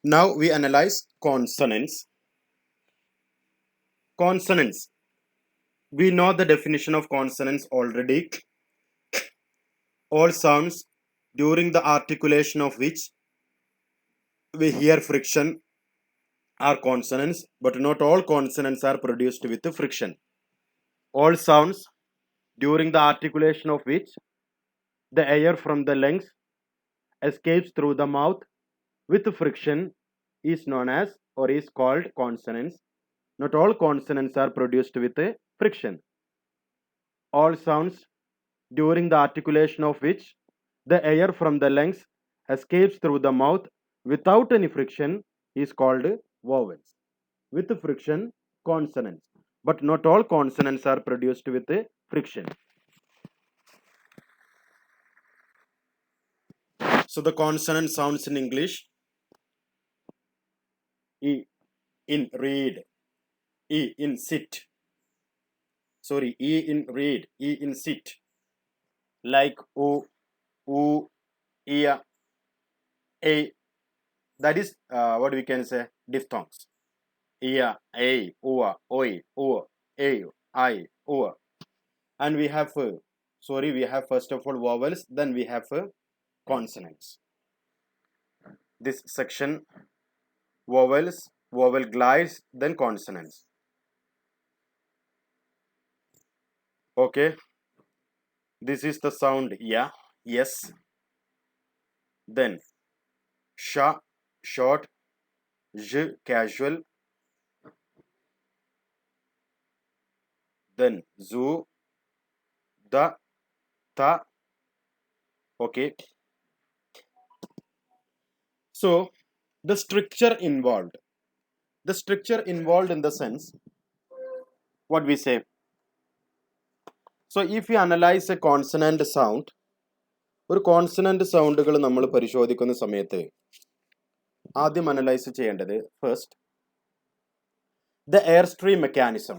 Now we analyze consonants. Consonants. We know the definition of consonants already. All sounds during the articulation of which we hear friction are consonants, but not all consonants are produced with friction. All sounds during the articulation of which the air from the lungs escapes through the mouth with friction is known as or is called consonants. Not all consonants are produced with friction. All sounds during the articulation of which the air from the lungs escapes through the mouth without any friction is called vowels. With friction, consonants. But not all consonants are produced with friction. So the consonant sounds in English: E in read, E in sit. Sorry, E in read, E in sit. Like O, U, Ia, A. That is what we can say diphthongs. Ia, A, Ua, Oi, Ua, A, I, Ua. And we have, we have first of all vowels, then we have consonants. This section, vowels, vowel glides, then consonants. Okay, this is the sound ya, yes. Then sha, short, j, casual. Then zu, da, ta. Okay. So the structure involved. The structure involved in the sense, what we say. So if you analyze a consonant sound, ഒരു consonant സൗണ്ടുകൾ നമ്മൾ പരിശോധിക്കുന്ന സമയത്ത് ആദ്യം analyse ചെയ്യേണ്ടത് first the airstream mechanism.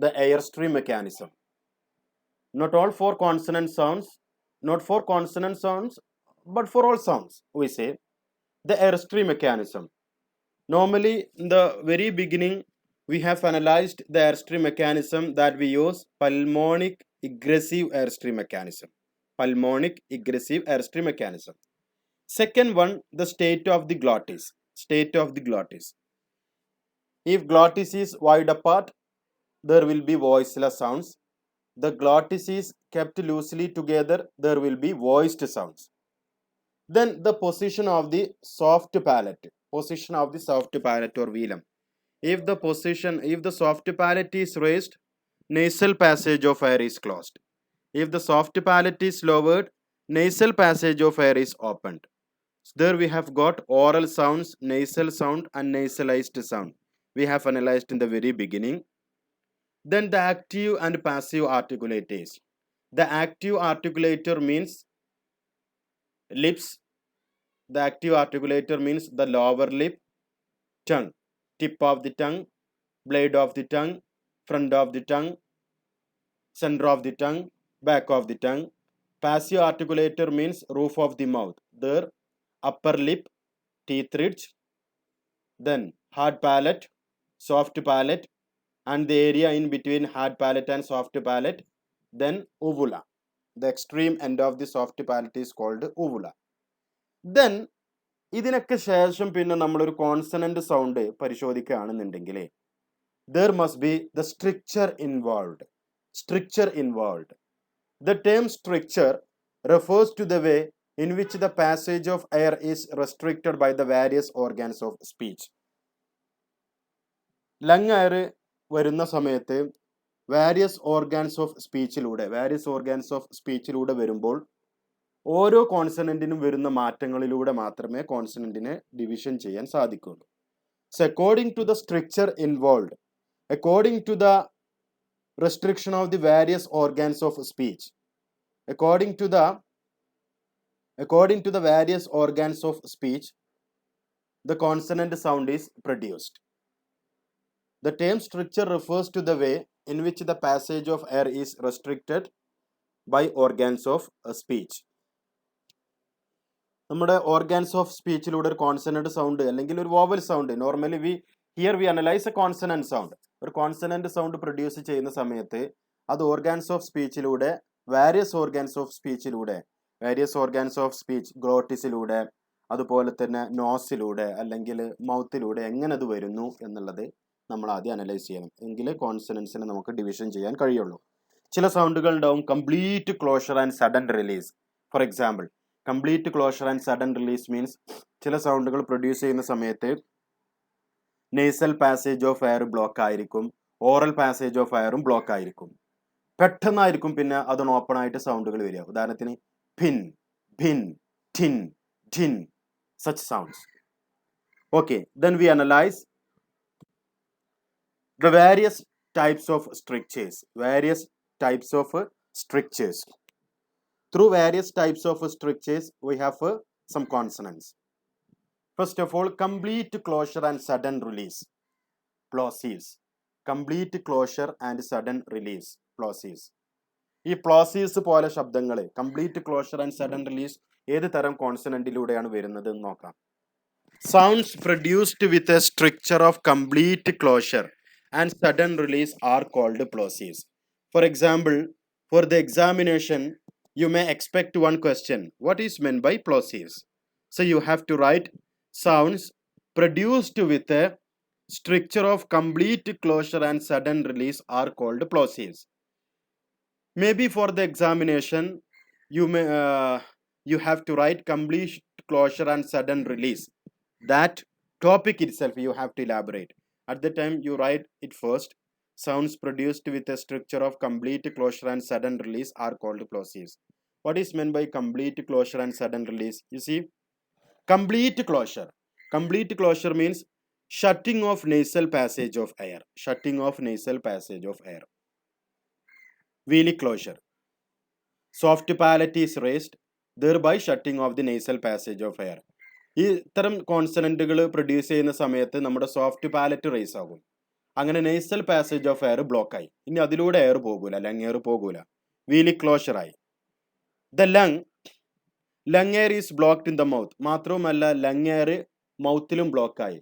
The airstream mechanism. Not all for consonant sounds, not for consonant sounds, but for all sounds, we say the airstream mechanism. Normally, in the very beginning, we have analyzed the airstream mechanism that we use pulmonic egressive airstream mechanism. Pulmonic egressive airstream mechanism. Second one, the state of the glottis. State of the glottis. If glottis is wide apart, there will be voiceless sounds. The glottis is kept loosely together, there will be voiced sounds. Then the position of the soft palate. Position of the soft palate or velum. If the soft palate is raised, nasal passage of air is closed. If the soft palate is lowered, nasal passage of air is opened. There we have got oral sounds, nasal sound and nasalized sound. We have analyzed in the very beginning. Then the active and passive articulators. The active articulator means lips. The active articulator means the lower lip, tongue, tip of the tongue, blade of the tongue, front of the tongue, center of the tongue, back of the tongue. Passive articulator means roof of the mouth, their upper lip, teeth ridge, then hard palate, soft palate, and the area in between hard palate and soft palate, then uvula. The extreme end of the soft palate is called uvula. Then ഇതിനൊക്കെ ശേഷം പിന്നെ നമ്മളൊരു consonant sound പരിശോധിക്കുകയാണെന്നുണ്ടെങ്കിൽ there must be the stricture involved. Stricture involved. The term stricture refers to the way in which the passage of air is restricted by the various organs of speech. Lung air വരുന്ന സമയത്ത് various organs of സ്പീച്ചിലൂടെ വരുമ്പോൾ ഓരോ കോൺസണന്റിനും വരുന്ന മാറ്റങ്ങളിലൂടെ മാത്രമേ കോൺസണന്റിനെ division ചെയ്യാൻ സാധിക്കുള്ളൂ. So according to the stricture involved, according to the restriction of the various organs of speech, according to the various organs of speech, the consonant sound is produced. The term stricture refers to the way in which the passage of air is restricted by organs of speech. നമ്മുടെ organs of സ്പീച്ചിലൂടെ ഒരു consonant sound അല്ലെങ്കിൽ ഒരു vowel sound normally we analyse a consonant sound. ഒരു consonant sound produce ചെയ്യുന്ന സമയത്ത് അത് organs of സ്പീച്ചിലൂടെ വാരിയസ് ഓർഗാൻസ് ഓഫ് സ്പീച്ച് ഗ്ലോട്ടിസിലൂടെ അതുപോലെ തന്നെ നോസിലൂടെ അല്ലെങ്കിൽ മൗത്തിലൂടെ എങ്ങനെ അത് വരുന്നു എന്നുള്ളത് നമ്മൾ ആദ്യം അനലൈസ് ചെയ്യണം. എങ്കിലേ കോൺസണൻസിനെ നമുക്ക് ഡിവിഷൻ ചെയ്യാൻ കഴിയുള്ളൂ. ചില സൗണ്ടുകൾ ഉണ്ടാവും complete closure and sudden release. For example, complete closure and sudden release means ചില സൗണ്ടുകൾ പ്രൊഡ്യൂസ് ചെയ്യുന്ന സമയത്ത് nasal passage of air block ആയിരിക്കും, ഓറൽ പാസേജ് ഓഫ് എയറും ബ്ലോക്ക് ആയിരിക്കും. പെട്ടെന്നായിരിക്കും പിന്നെ അതൊന്ന് ഓപ്പൺ ആയിട്ട് സൗണ്ടുകൾ വരിക. ഉദാഹരണത്തിന് പിൻ, ഭിൻ, ഠിൻ, ഠിൻ, such sounds. Okay, then we analyze the various types of strictures. Through various types of strictures, we have some consonants. First of all, complete closure and sudden release, plosives. Complete closure and sudden release, plosives. ഈ പ്ലോസീവ്സ് പോലെ ശബ്ദങ്ങൾ complete closure and sudden release ഏത് തരം കോൺസണന്റിലൂടെയാണ് വരുന്നത് എന്ന് നോക്കാം. Sounds produced with a stricture of complete closure and sudden release are called plosives. For example, for the examination, you may expect one question: what is meant by plosives? So you have to write sounds produced with a stricture of complete closure and sudden release are called plosives. Maybe for the examination, you have to write complete closure and sudden release. That topic itself you have to elaborate. At the time you write it first. Sounds produced with a structure of complete closure and sudden release are called plosives. What is meant by complete closure and sudden release? You see, complete closure means shutting off nasal passage of air. Velar closure. Soft palate is raised, thereby shutting off the nasal passage of air. ഈ ഇത്തരം കോൺസണന്റുകൾ produce ചെയ്യുന്ന സമയത്ത് നമ്മുടെ soft palette raise ആകും. അങ്ങനെ nasal passage of air block ആയി. ഇനി അതിലൂടെ എയർ പോകൂല, ലങ് എയർ പോകൂല. വീലി ക്ലോഷർ ആയി. The lung air is blocked in the mouth. മാത്രവുമല്ല ലങ് എയർ മൗത്തിലും ബ്ലോക്ക് ആയി.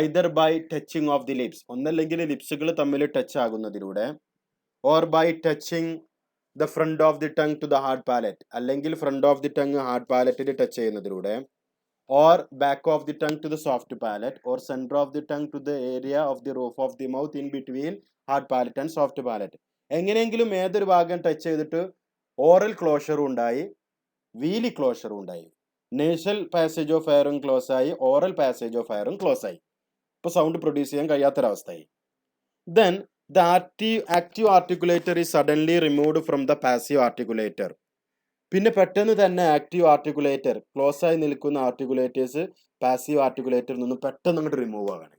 Either by touching of the lips, ഒന്നല്ലെങ്കിൽ ലിപ്സുകൾ തമ്മിൽ ടച്ച് ആകുന്നതിലൂടെ, or by touching the front of the tongue to the hard palate, അല്ലെങ്കിൽ front of the tongue hard പാലറ്റിൽ touch ചെയ്യുന്നതിലൂടെ, or back of the tongue to the soft palate, or center of the tongue to the area of the roof of the mouth in between hard palate and soft palate. എങ്ങനെയെങ്കിലും ഏതൊരു ഭാഗം touch ചെയ്തിട്ട് oral closure ഉണ്ടായി, velic closure ഉണ്ടായി, nasal passage of എയറും close ആയി, oral passage of എയറും close ആയി. ഇപ്പോൾ സൗണ്ട് പ്രൊഡ്യൂസ് ചെയ്യാൻ കഴിയാത്തൊരവസ്ഥയായി. Then the active articulator is suddenly removed from the passive articulator. പിന്നെ പെട്ടെന്ന് തന്നെ ആക്റ്റീവ് ആർട്ടിക്കുലേറ്റർ, ക്ലോസ് ആയി നിൽക്കുന്ന ആർട്ടിക്കുലേറ്റേഴ്സ് പാസീവ് ആർട്ടിക്കുലേറ്ററിൽ നിന്ന് പെട്ടെന്ന് അങ്ങോട്ട് റിമൂവ് ആകണം.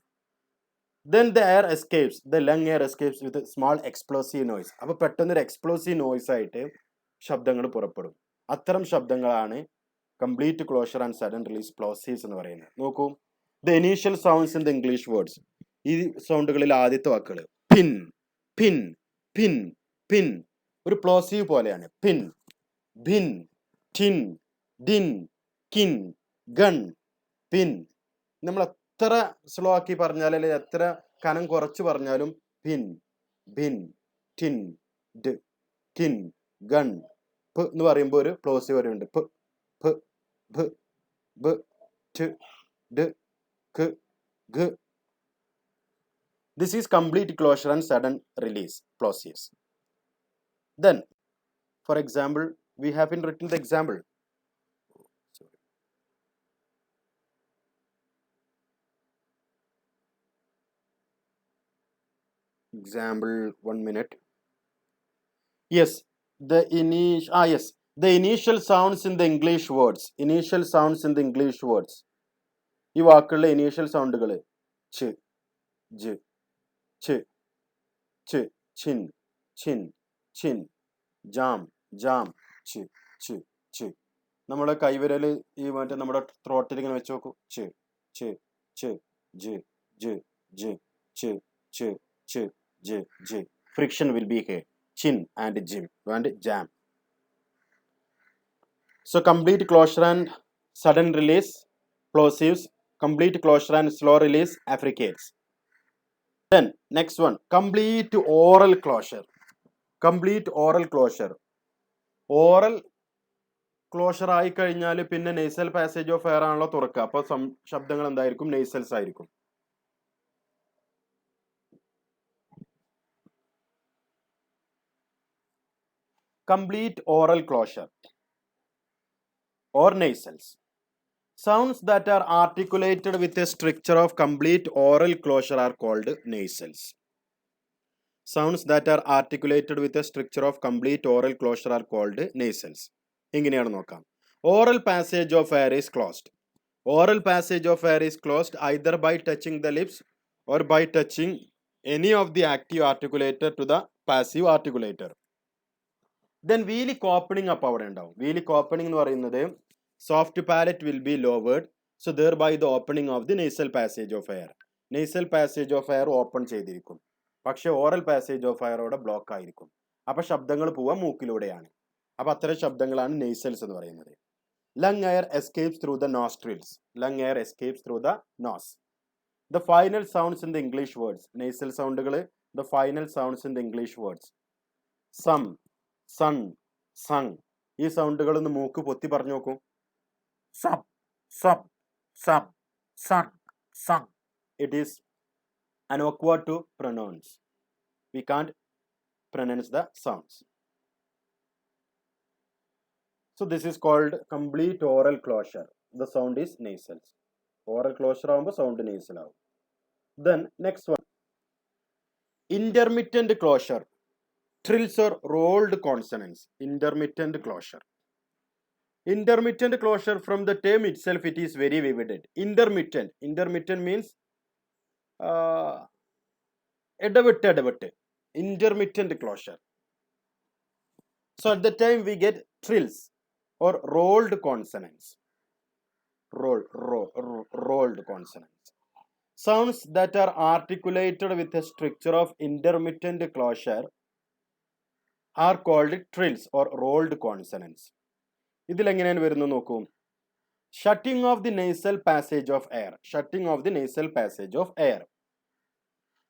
Then the air escapes, the lung air escapes with small explosive noise. അപ്പോൾ പെട്ടെന്ന് ഒരു എക്സ്പ്ലോസീവ് നോയ്സ് ആയിട്ട് ശബ്ദങ്ങൾ പുറപ്പെടും. അത്തരം ശബ്ദങ്ങളാണ് complete closure and sudden release plosives എന്ന് പറയുന്നത്. നോക്കൂ, the initial sounds in the English words. ഈ സൗണ്ടുകളിൽ ആദ്യത്തെ വാക്കുകൾ പിൻ, പിൻ, പിൻ, പിൻ ഒരു പ്ലോസീവ് പോലെയാണ്. പിൻ, ഭിൻ, ഠിൻ, ഡിൻ, കിൻ, ഗൺ, പിൻ. നമ്മൾ എത്ര സ്ലോ ആക്കി പറഞ്ഞാലും അല്ലെങ്കിൽ എത്ര കനം കുറച്ച് പറഞ്ഞാലും പിൻ, ഭിൻ, ഠിൻ, ഡ്, കിൻ, ഗൺ, പ് എന്ന് പറയുമ്പോൾ ഒരു പ്ലോസീവ് വരുന്നുണ്ട്. പ്, ഭ്, ഭ്, ബ്, ഠ്, ഡ്, ഖ്, ഘ്. This is complete closure and sudden release, plosives. Then, for example, we have been written the example. Example, 1 minute. Yes, the initial sounds in the English words. ഈ വാക്കുകളിലെ ഇനീഷ്യൽ സൗണ്ടുകൾ ച്, ജ്, ഛ്, ഛ്, chin, chin, chin, jam, jam, ച്, ച്, ച്. നമ്മുടെ കൈവിരൽ ഈ മറ്റേ നമ്മുടെ ത്രോട്ടിൽ ഇങ്ങനെ വെച്ച് നോക്കൂ. ച്, ച്, ച്, ജ്, ജ്, ജ്, ച്, ച്, ച്, ജ്, ജ്. Friction will be here. Chin and jam. So complete closure and sudden release, plosives, complete closure and slow release, affricates. Then next one, complete oral closure. Complete oral closure. Oral closure ആയി കഴിഞ്ഞാൽ പിന്നെ nasal passage of air ആണല്ലോ തുറക്കുക. അപ്പോൾ ശബ്ദങ്ങൾ എന്തായിരിക്കും? Nasals ആയിരിക്കും. Complete oral closure or nasals. Sounds that are articulated with a structure of complete oral closure are called nasals. Sounds that are articulated with a structure of complete oral closure are called nasals. ഇങ്ങനെയാണ് നോക്കാം. Oral passage of air is closed. Oral passage of air is closed either by touching the lips or by touching any of the active articulator to the passive articulator. Then velic opening അപ്പോൾ അവിടെ ഉണ്ടാവും. വീലിക് opening എന്ന് പറയുന്നത് soft palate will be lowered, so thereby the opening of the nasal passage of air. Nasal passage of air open ചെയ്തിരിക്കും. പക്ഷേ oral passage of air അവിടെ block ആയിരിക്കും. അപ്പോൾ ശബ്ദങ്ങൾ പോവുക മൂക്കിലൂടെയാണ്. അപ്പോൾ അത്തരം ശബ്ദങ്ങളാണ് nasals എന്ന് പറയുന്നത്. Lung air escapes through the nostrils. Lung air escapes through the nose. The final sounds in the English words. Nasal soundകൾ, the final sounds in the English words. Some, sun, sung. ഈ സൗണ്ടുകൾ ഒന്ന് മൂക്ക് പൊത്തി പറഞ്ഞു നോക്കൂ. Sub, sub, sub, sun, sung. It is an awkward to pronounce. We can't pronounce the sounds. So this is called complete oral closure. The sound is nasal. Oral closure ആവുമ്പോൾ sound nasal ആവും. Then next one. Intermittent closure. Trills or rolled consonants. Intermittent closure. Intermittent closure, from the term itself it is very vivid. Intermittent. Intermittent means ഇടവിട്ട്. Intermittent closure. So at the time we get trills or rolled consonants. Rolled consonants. Sounds that are articulated with a structure of intermittent closure are called trills or rolled consonants. ഇതിലെങ്ങനെയാണ് വരുന്നത് നോക്കൂ. Shutting of the nasal passage of air. Shutting of the nasal passage of air.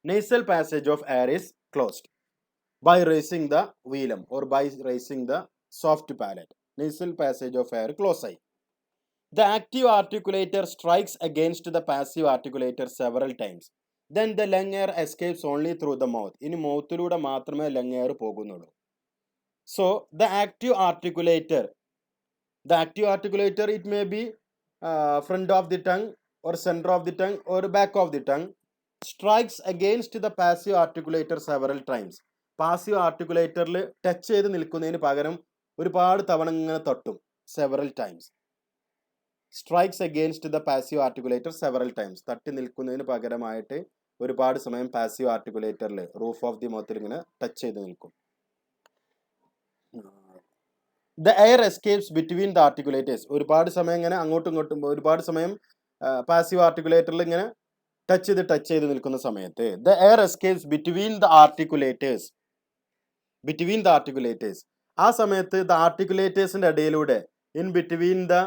Nasal passage of air is closed by raising the velum or by raising the soft palate. Nasal passage of air close ആയി. The active articulator strikes against the passive articulator several times. Then the lung air escapes only through the mouth. ഇനി മൗത്തിലൂടെ മാത്രമേ lung air പോകുന്നുള്ളൂ. So the active articulator, it may be front of the tongue or center of the tongue or back of the tongue, strikes against the passive articulator several times. Passive articulator touch ചെയ്ത് നിൽക്കുന്നതിന് പകരം ഒരുപാട് തവണ ഇങ്ങനെ തട്ടും. Several times. Strikes against the passive articulator several times. തട്ടി നിൽക്കുന്നതിന് പകരമായിട്ട് ഒരുപാട് സമയം പാസീവ് ആർട്ടിക്കുലേറ്ററിൽ റൂഫ് ഓഫ് ദി മൗത്തിൽ ഇങ്ങനെ ടച്ച് ചെയ്ത് നിൽക്കും. The air escapes between the articulators. ഒരുപാട് സമയം ഇങ്ങനെ അങ്ങോട്ടും ഇങ്ങോട്ടും ഒരുപാട് സമയം പാസീവ് ആർട്ടിക്കുലേറ്ററിൽ ഇങ്ങനെ ടച്ച് ചെയ്ത് നിൽക്കുന്ന സമയത്ത് the air escapes between the articulators. ആ സമയത്ത് the articulatorsന്റെ ഇടയിലൂടെ in between the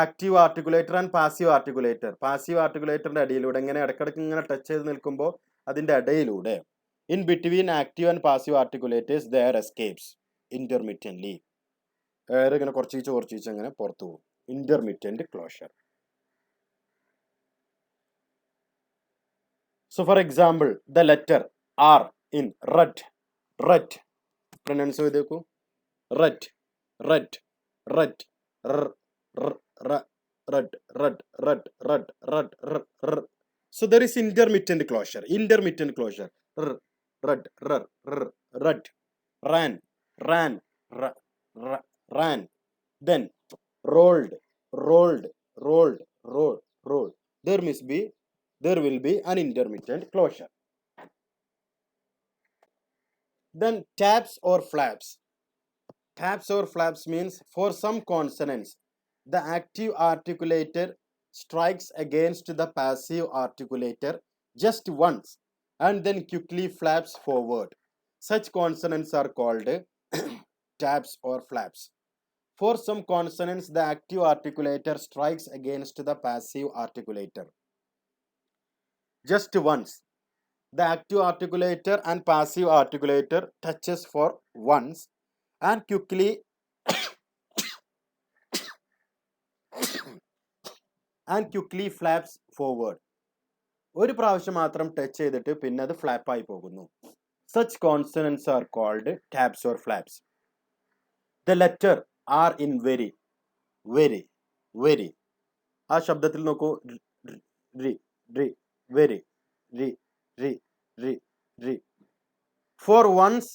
active articulator and passive articulator. Passive ആർട്ടിക്കുലേറ്ററിന്റെ ഇടയിലൂടെ ഇങ്ങനെ ഇടയ്ക്കിടയ്ക്ക് ഇങ്ങനെ ടച്ച് ചെയ്ത് നിൽക്കുമ്പോൾ അതിന്റെ ഇടയിലൂടെ in between active and passive articulators the air escapes intermittently. Air ഇങ്ങനെ കുറച്ചീച്ച് അങ്ങനെ പുറത്തു പോകും. Intermittent closure. So for example, the letter R in rut. Pronounce ചെയ്ത് നോക്കൂ. Rut. So there is intermittent closure. Rut. Ran. Then rolled. There will be an intermittent closure. Then taps or flaps. Taps or flaps means for some consonants the active articulator strikes against the passive articulator just once and then quickly flaps forward. Such consonants are called taps or flaps. For some consonants, the active articulator strikes against the passive articulator. Just once. The active articulator and passive articulator touches for once and quickly flaps forward. ഒരു പ്രാവശ്യം മാത്രം touch ചെയ്തിട്ട് പിന്നെ അത് ഫ്ലാപ്പായി പോകുന്നു. Such consonants are called taps or flaps. The letter are in very, very, very. ആ ശബ്ദത്തിൽ നോക്കൂ. റി റി very, റി റി റി റി. For once,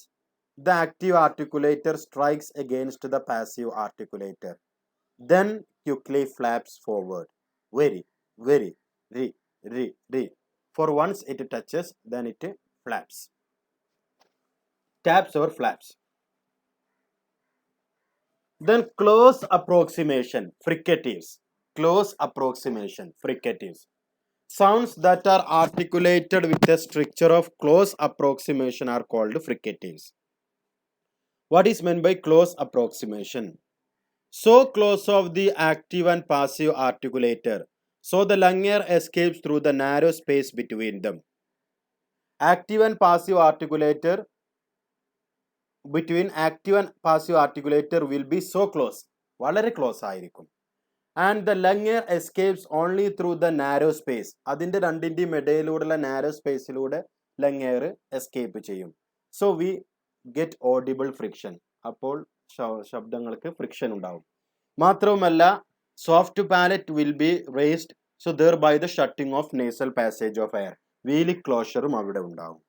the active articulator strikes against the passive articulator. Then quickly flaps forward. Very, very, ri, ri, ri. For once it touches, then it flaps. Taps or flaps. Then close approximation, fricatives. Close approximation, fricatives. Sounds that are articulated with a structure of close approximation are called fricatives. What is meant by close approximation? So close of the active and passive articulator, so the lung air escapes through the narrow space between them. Active and passive articulator, between active and passive articulator will be so close, വളരെ close ആയിരിക്കും. And the lung air escapes only through the narrow space. അതിൻ്റെ രണ്ടിൻ്റെയും ഇടയിലൂടെയുള്ള narrow സ്പേസിലൂടെ lung air escape ചെയ്യും. So we get audible friction. അപ്പോൾ ശബ്ദങ്ങൾക്ക് friction ഉണ്ടാവും. മാത്രവുമല്ല, soft palate will be raised, so thereby the shutting of nasal passage of air. Velic ക്ലോഷറും അവിടെ ഉണ്ടാവും.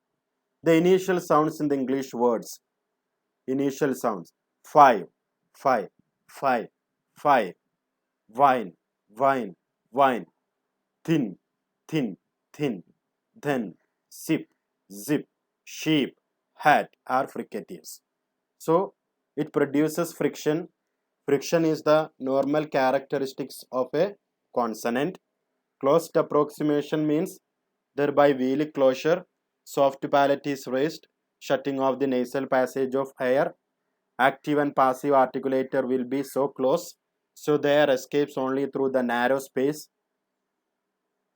The initial sounds in the English words. Initial sounds. 5, 5, 5, 5. Wine, wine, wine. Thin, thin, thin. Then, zip, zip. Sheep, hat are fricatives. So, it produces friction. Friction is the normal characteristics of a consonant. Closed approximation means thereby velar closure, soft palate is raised, shutting off the nasal passage of air. Active and passive articulator will be so close, so the air escapes only through the narrow space,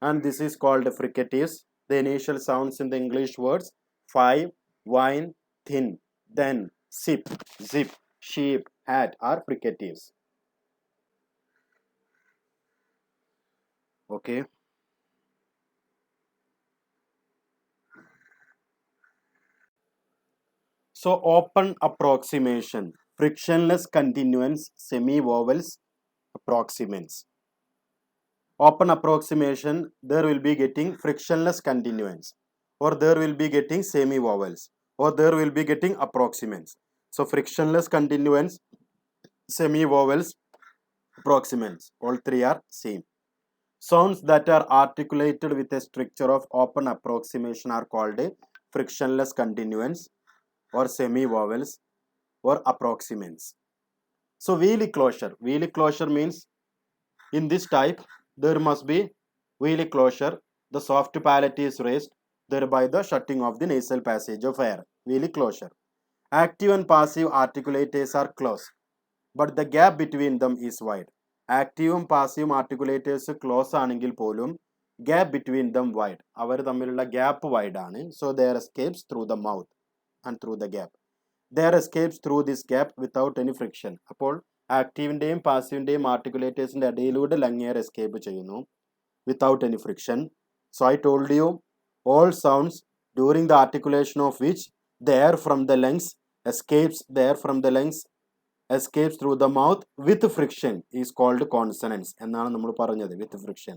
and this is called fricatives. The initial sounds in the English words 5, wine, thin, then, sip, zip, sheep, hat are fricatives. Okay. So open approximation, frictionless continuance, semi-vowels, approximants. Open approximation, there will be getting frictionless continuance, or there will be getting semi-vowels, or there will be getting approximants. So frictionless continuance, semi-vowels, approximants, all three are same. Sounds that are articulated with a structure of open approximation are called frictionless continuance, or semi-vowels, or approximants. So velar closure. Velar closure means in this type there must be velar closure. The soft palate is raised, thereby the shutting of the nasal passage of air. Velar closure. Active and passive articulators are close, but the gap between them is wide. Active and passive articulators close ആണെങ്കിൽ പോലും gap between them wide. അവർ തമ്മിലുള്ള gap wide ആണ്. So there escapes through the mouth and through the gap. There escapes through this gap without any friction. അപ്പോൾ ആക്റ്റീവിൻ്റെയും പാസീവിൻ്റെയും ആർട്ടിക്കുലേറ്റേഴ്സിൻ്റെ ഇടയിലൂടെ lung air escape ചെയ്യുന്നു without any friction. So I told you all sounds during the articulation of which the air from the lungs escapes, the air from the lungs escapes through the mouth with friction is called consonants എന്നാണ് നമ്മൾ പറഞ്ഞത്. With friction.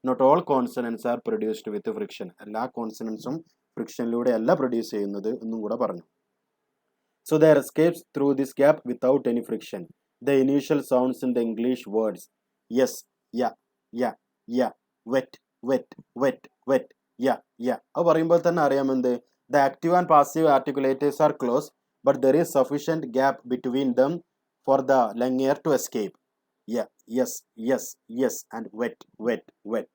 Not all consonants are produced with friction. എല്ലാ കോൺസണൻസും ഫ്രിക്ഷനിലൂടെ അല്ല produce ചെയ്യുന്നത് എന്നും കൂടെ പറഞ്ഞു. So there escapes through this gap without any friction. The initial sounds in the English words yes, yeah, yeah, yeah, wet, wet, wet, wet, yeah, yeah. അത് പറയുമ്പോൾ തന്നെ അറിയാമെന്ത്, the active and passive articulators are close, but there is sufficient gap between them for the lung air to escape. Yeah, yes, yes, yes, and wet, wet, wet.